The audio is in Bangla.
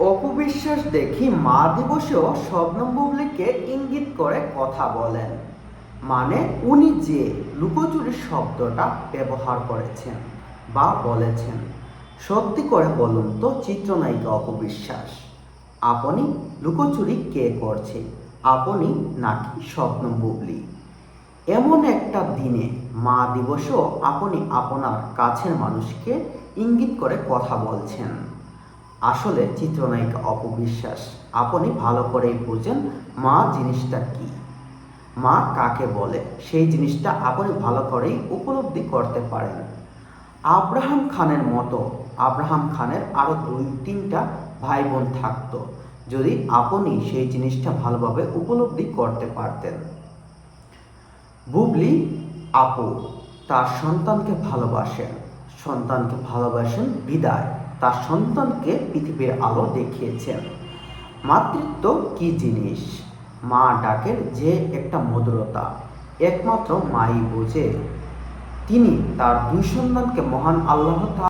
অপবিশ্বাস দেখি মা দিবসেও শবনম বুবলিকে ইঙ্গিত করে কথা বলেন। মানে উনি যে লুকোচুরি শব্দটা ব্যবহার করেছেন বা বলেছেন, সত্যি করে বলুন তো চিত্রনায়িকা অপবিশ্বাস, আপনি লুকোচুরি কে করছে, আপনি নাকি শবনম বুবলি? এমন একটা দিনে মা দিবসেও আপনি আপনার কাছের মানুষকে ইঙ্গিত করে কথা বলছেন। আসলে চিত্রনায়িকা অপবিশ্বাস, আপনি ভালো করেই বুঝেন মা জিনিসটা কি, মা কাকে বলে, সেই জিনিসটা আপনি ভালো করেই উপলব্ধি করতে পারেন। আব্রাহাম খানের মতো আব্রাহাম খানের আরও 2-3টা ভাই বোন থাকতো যদি আপনি সেই জিনিসটা ভালোভাবে উপলব্ধি করতে পারতেন। বুবলি আপু তার সন্তানকে ভালোবাসেন বিদায় তার সন্তানকে পৃথিবীর আলো দেখিয়েছেন। মাতৃত্ব কি জিনিস, মা ডাকের যে একটা মধুরতা একমাত্র মাই বোঝে। তিনি তার 2 সন্তানকে মহান আল্লাহ